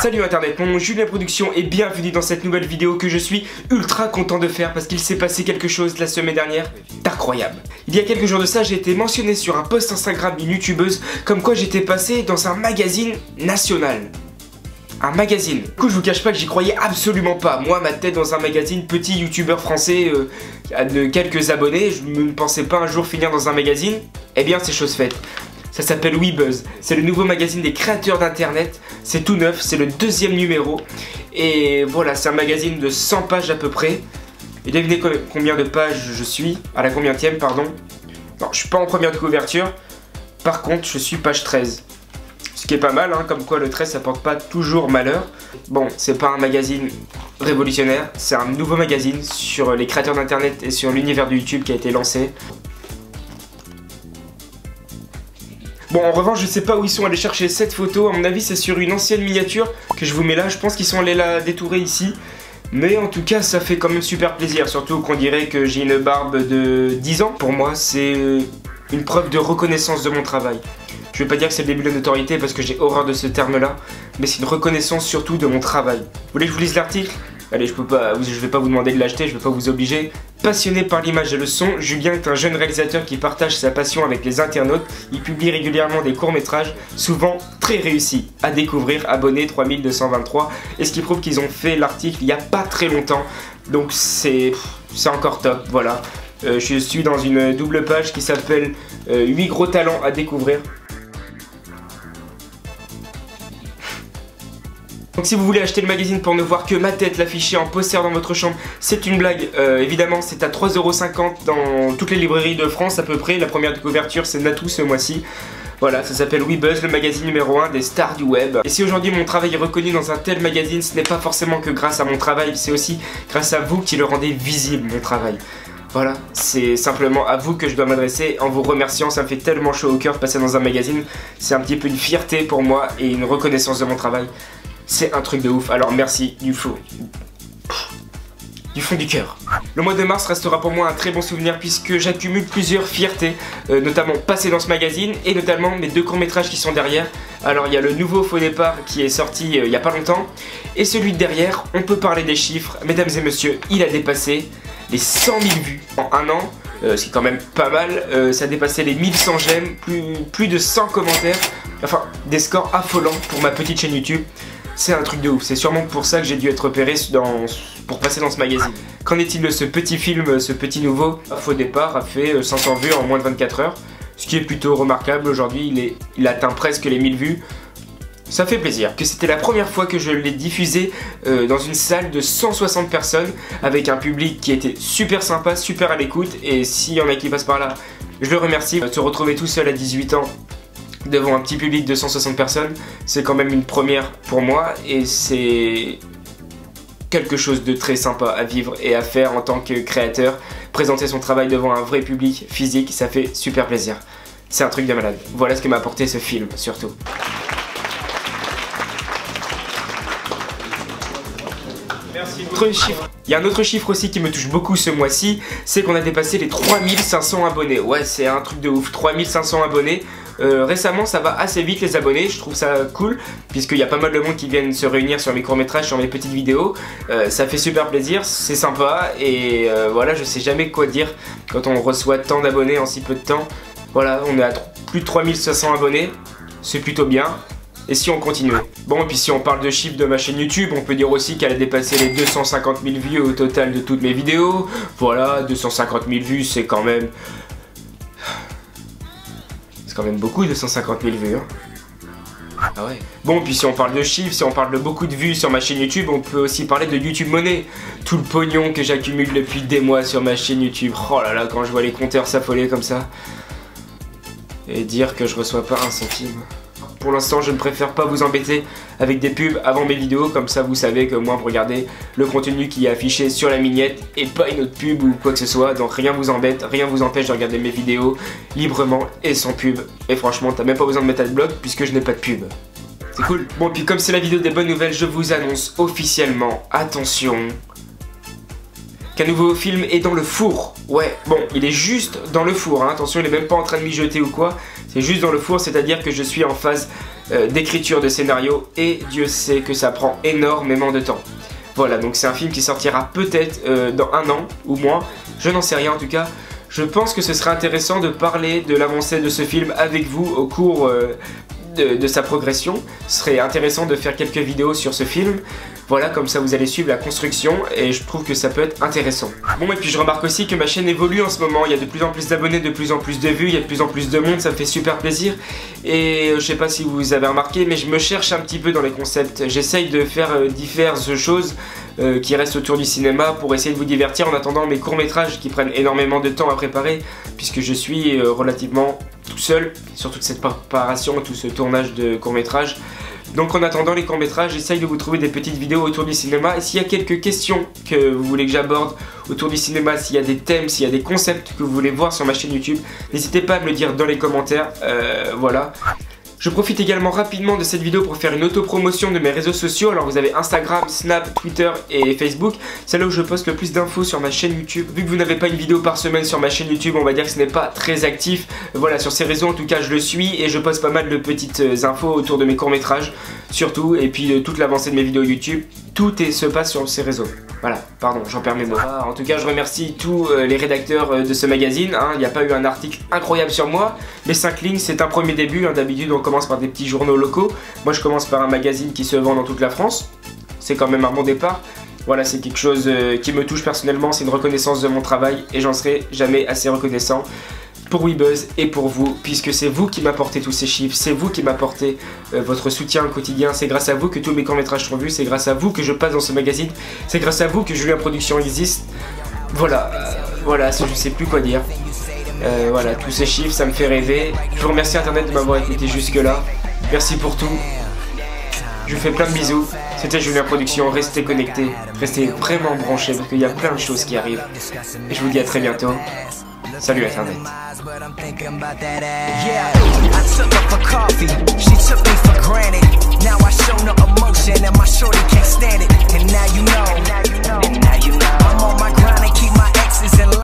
Salut internet, mon nom est Julien Production et bienvenue dans cette nouvelle vidéo que je suis ultra content de faire parce qu'il s'est passé quelque chose la semaine dernière d'incroyable. Il y a quelques jours de ça, j'ai été mentionné sur un post Instagram d'une youtubeuse comme quoi j'étais passé dans un magazine national. Un magazine. Du coup, je vous cache pas que j'y croyais absolument pas. Moi, ma tête dans un magazine, petit youtubeur français de quelques abonnés, je ne pensais pas un jour finir dans un magazine. Eh bien, c'est chose faite. Ça s'appelle Weebuzz. C'est le nouveau magazine des créateurs d'internet. C'est tout neuf, c'est le 2e numéro. Et voilà, c'est un magazine de 100 pages à peu près. Et devinez combien de pages je suis. À la combienième, pardon. Non, je suis pas en première de couverture. Par contre, je suis page 13. Ce qui est pas mal, hein, comme quoi le 13 ça porte pas toujours malheur. Bon, c'est pas un magazine révolutionnaire, c'est un nouveau magazine sur les créateurs d'internet et sur l'univers de YouTube qui a été lancé. Bon, en revanche, je sais pas où ils sont allés chercher cette photo, à mon avis c'est sur une ancienne miniature que je vous mets là, je pense qu'ils sont allés la détourer ici. Mais en tout cas, ça fait quand même super plaisir, surtout qu'on dirait que j'ai une barbe de 10 ans. Pour moi, c'est une preuve de reconnaissance de mon travail. Je vais pas dire que c'est le début de la notoriété parce que j'ai horreur de ce terme-là, mais c'est une reconnaissance surtout de mon travail. Vous voulez que je vous lise l'article? Allez, je vais pas vous demander de l'acheter, je vais pas vous obliger. Passionné par l'image et le son, Julien est un jeune réalisateur qui partage sa passion avec les internautes. Il publie régulièrement des courts-métrages, souvent très réussis. À découvrir, abonnés 3223, et ce qui prouve qu'ils ont fait l'article il y a pas très longtemps. Donc c'est encore top, voilà. Je suis dans une double page qui s'appelle 8 gros talents à découvrir. Donc si vous voulez acheter le magazine pour ne voir que ma tête l'afficher en poster dans votre chambre, c'est une blague. Évidemment, c'est à 3,50 € dans toutes les librairies de France à peu près. La première de couverture, c'est Natou ce mois-ci. Voilà, ça s'appelle Weebuzz, le magazine numéro 1 des stars du web. Et si aujourd'hui mon travail est reconnu dans un tel magazine, ce n'est pas forcément que grâce à mon travail, c'est aussi grâce à vous qui le rendez visible, mon travail. Voilà, c'est simplement à vous que je dois m'adresser en vous remerciant, ça me fait tellement chaud au cœur de passer dans un magazine. C'est un petit peu une fierté pour moi et une reconnaissance de mon travail. C'est un truc de ouf, alors merci du fond du cœur. Le mois de mars restera pour moi un très bon souvenir puisque j'accumule plusieurs fiertés, notamment passer dans ce magazine et notamment mes 2 courts-métrages qui sont derrière. Alors il y a le nouveau Faux Départ qui est sorti il y a pas longtemps et celui de derrière, on peut parler des chiffres, mesdames et messieurs, il a dépassé les 100 000 vues en un an, ce qui est quand même pas mal, ça a dépassé les 1100 j'aime, plus de 100 commentaires, enfin des scores affolants pour ma petite chaîne YouTube. C'est un truc de ouf, c'est sûrement pour ça que j'ai dû être repéré pour passer dans ce magazine. Qu'en est-il de ce petit film, ce petit nouveau? Faux Départ a fait 500 vues en moins de 24 heures, ce qui est plutôt remarquable. Aujourd'hui il atteint presque les 1000 vues. Ça fait plaisir, que c'était la première fois que je l'ai diffusé dans une salle de 160 personnes avec un public qui était super sympa, super à l'écoute, et s'il y en a qui passent par là, je le remercie. Se retrouver tout seul à 18 ans devant un petit public de 160 personnes, c'est quand même une première pour moi et c'est quelque chose de très sympa à vivre et à faire en tant que créateur. Présenter son travail devant un vrai public physique, ça fait super plaisir. C'est un truc de malade. Voilà ce que m'a apporté ce film, surtout. Il y a un autre chiffre aussi qui me touche beaucoup ce mois-ci, c'est qu'on a dépassé les 3500 abonnés. Ouais, c'est un truc de ouf, 3500 abonnés. Récemment ça va assez vite les abonnés, je trouve ça cool puisqu'il y a pas mal de monde qui viennent se réunir sur mes courts-métrages, sur mes petites vidéos. Ça fait super plaisir, c'est sympa et voilà, je sais jamais quoi dire quand on reçoit tant d'abonnés en si peu de temps. Voilà, on est à plus de 3500 abonnés, c'est plutôt bien. Et si on continue? Bon, et puis si on parle de chiffres de ma chaîne YouTube, on peut dire aussi qu'elle a dépassé les 250 000 vues au total de toutes mes vidéos. Voilà, 250 000 vues, c'est quand même... C'est quand même beaucoup, 250 000 vues, hein. Ah ouais. Bon, puis si on parle de chiffres, si on parle de beaucoup de vues sur ma chaîne YouTube, on peut aussi parler de YouTube Money. Tout le pognon que j'accumule depuis des mois sur ma chaîne YouTube. Oh là là, quand je vois les compteurs s'affoler comme ça. Et dire que je reçois pas un centime. Pour l'instant, je ne préfère pas vous embêter avec des pubs avant mes vidéos, comme ça vous savez que moi vous regardez le contenu qui est affiché sur la mignette et pas une autre pub ou quoi que ce soit, donc rien vous embête, rien vous empêche de regarder mes vidéos librement et sans pub. Et franchement, t'as même pas besoin de mettre adblock puisque je n'ai pas de pub. C'est cool. Bon, puis comme c'est la vidéo des bonnes nouvelles, je vous annonce officiellement, attention, qu'un nouveau film est dans le four. Ouais, bon, il est juste dans le four, hein. Attention, il est même pas en train de mijoter ou quoi. C'est juste dans le four, c'est-à-dire que je suis en phase d'écriture de scénario, et Dieu sait que ça prend énormément de temps. Voilà, donc c'est un film qui sortira peut-être dans 1 an ou moins, je n'en sais rien en tout cas. Je pense que ce serait intéressant de parler de l'avancée de ce film avec vous au cours de sa progression. Ce serait intéressant de faire quelques vidéos sur ce film. Voilà, comme ça vous allez suivre la construction et je trouve que ça peut être intéressant. Bon, et puis je remarque aussi que ma chaîne évolue en ce moment. Il y a de plus en plus d'abonnés, de plus en plus de vues, il y a de plus en plus de monde, ça me fait super plaisir. Et je sais pas si vous avez remarqué, mais je me cherche un petit peu dans les concepts. J'essaye de faire diverses choses qui restent autour du cinéma pour essayer de vous divertir en attendant mes courts-métrages qui prennent énormément de temps à préparer, puisque je suis relativement tout seul sur toute cette préparation, tout ce tournage de courts-métrages. Donc en attendant les courts-métrages, j'essaye de vous trouver des petites vidéos autour du cinéma. Et s'il y a quelques questions que vous voulez que j'aborde autour du cinéma, s'il y a des thèmes, s'il y a des concepts que vous voulez voir sur ma chaîne YouTube, n'hésitez pas à me le dire dans les commentaires, voilà. Je profite également rapidement de cette vidéo pour faire une auto-promotion de mes réseaux sociaux. Alors vous avez Instagram, Snap, Twitter et Facebook. C'est là où je poste le plus d'infos sur ma chaîne YouTube. Vu que vous n'avez pas une vidéo par semaine sur ma chaîne YouTube, on va dire que ce n'est pas très actif. Voilà, sur ces réseaux en tout cas je le suis et je poste pas mal de petites infos autour de mes courts-métrages surtout, et puis de toute l'avancée de mes vidéos YouTube. Tout se passe sur ces réseaux. Voilà, pardon, j'en perds mes mots. En tout cas, je remercie tous les rédacteurs de ce magazine. Il n'y a pas eu un article incroyable sur moi, mais 5 lignes, c'est un premier début. D'habitude, on commence par des petits journaux locaux. Moi, je commence par un magazine qui se vend dans toute la France. C'est quand même un bon départ. Voilà, c'est quelque chose qui me touche personnellement. C'est une reconnaissance de mon travail et j'en serai jamais assez reconnaissant pour WeBuzz et pour vous, puisque c'est vous qui m'apportez tous ces chiffres, c'est vous qui m'apportez votre soutien au quotidien, c'est grâce à vous que tous mes courts-métrages sont vus, c'est grâce à vous que je passe dans ce magazine, c'est grâce à vous que Julien Production existe. Voilà, voilà, je sais plus quoi dire. Voilà, tous ces chiffres, ça me fait rêver. Je vous remercie Internet de m'avoir écouté jusque là. Merci pour tout. Je vous fais plein de bisous. C'était Julien Production, restez connectés, restez vraiment branchés parce qu'il y a plein de choses qui arrivent. Et je vous dis à très bientôt. Salut Internet. Yeah, I took her for coffee. She took me for granted. Now I show no emotion.